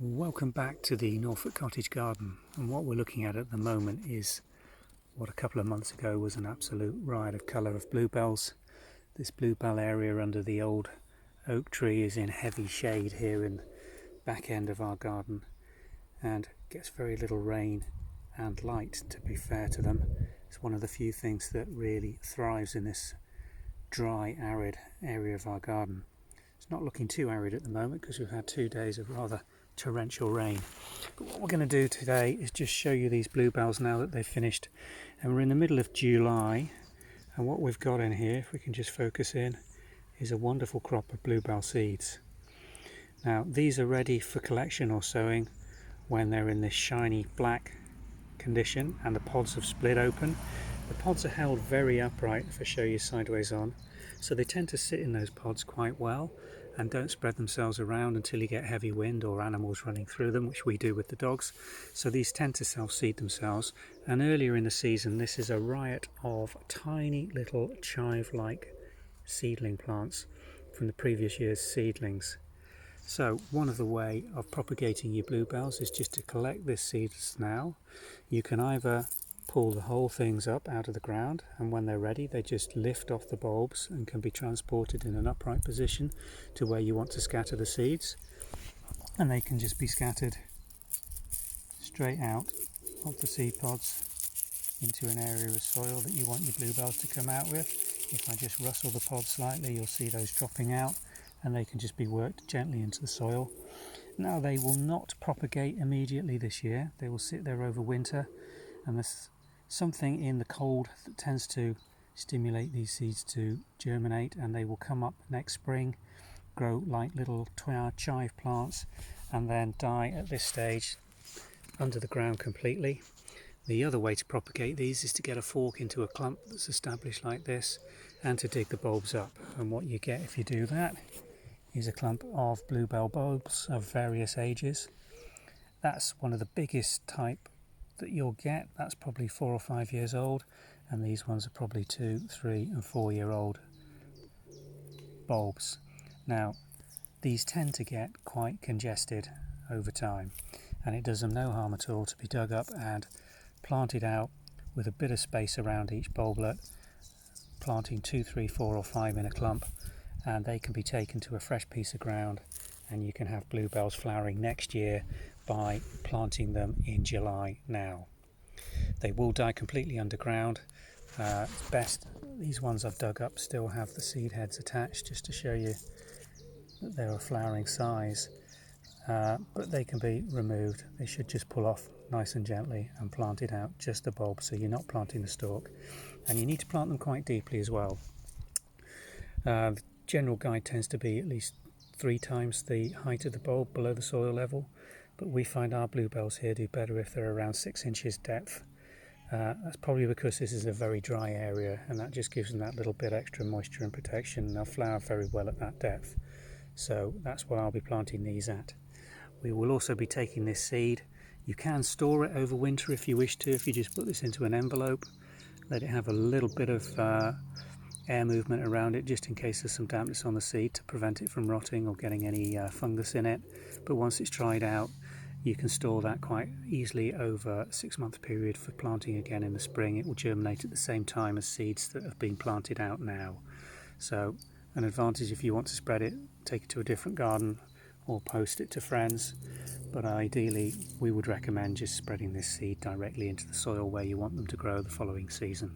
Welcome back to the Norfolk Cottage Garden, and what we're looking at the moment is what a couple of months ago was an absolute riot of colour of bluebells. This bluebell area under the old oak tree is in heavy shade here in the back end of our garden and gets very little rain and light, to be fair to them. It's one of the few things that really thrives in this dry, arid area of our garden. It's not looking too arid at the moment because we've had 2 days of rather torrential rain. But what we're going to do today is just show you these bluebells now that they've finished. And we're in the middle of July, and what we've got in here, if we can just focus in, is a wonderful crop of bluebell seeds. Now these are ready for collection or sowing when they're in this shiny black condition and the pods have split open. The pods are held very upright, if I show you sideways on, so they tend to sit in those pods quite well and don't spread themselves around until you get heavy wind or animals running through them, which we do with the dogs. So these tend to self-seed themselves, and earlier in the season this is a riot of tiny little chive-like seedling plants from the previous year's seedlings. So one of the way of propagating your bluebells is just to collect this seeds now. You can either pull the whole things up out of the ground, and when they're ready they just lift off the bulbs and can be transported in an upright position to where you want to scatter the seeds, and they can just be scattered straight out of the seed pods into an area of soil that you want your bluebells to come out with. If I just rustle the pod slightly, you'll see those dropping out, and they can just be worked gently into the soil. Now they will not propagate immediately this year, they will sit there over winter, and there's something in the cold that tends to stimulate these seeds to germinate, and they will come up next spring, grow like little chive plants, and then die at this stage under the ground completely. The other way to propagate these is to get a fork into a clump that's established like this and to dig the bulbs up, and what you get if you do that is a clump of bluebell bulbs of various ages. That's one of the biggest type that you'll get. That's probably 4 or 5 years old, and these ones are probably 2, 3 and 4 year old bulbs. Now these tend to get quite congested over time, and it does them no harm at all to be dug up and planted out with a bit of space around each bulblet, planting 2, 3, 4 or 5 in a clump, and they can be taken to a fresh piece of ground, and you can have bluebells flowering next year by planting them in July now. They will die completely underground. It's best, these ones I've dug up still have the seed heads attached just to show you that they're a flowering size, but they can be removed. They should just pull off nice and gently and plant it out just the bulb, so you're not planting the stalk, and you need to plant them quite deeply as well. The general guide tends to be at least 3 times the height of the bulb below the soil level, but we find our bluebells here do better if they're around 6 inches depth. That's probably because this is a very dry area, and that just gives them that little bit extra moisture and protection. They'll flower very well at that depth, so that's what I'll be planting these at. We will also be taking this seed. You can store it over winter if you wish to, if you just put this into an envelope, let it have a little bit of air movement around it just in case there's some dampness on the seed to prevent it from rotting or getting any fungus in it. But once it's dried out, you can store that quite easily over a 6-month period for planting again in the spring. It will germinate at the same time as seeds that have been planted out now. So an advantage if you want to spread it, take it to a different garden or post it to friends, but ideally we would recommend just spreading this seed directly into the soil where you want them to grow the following season.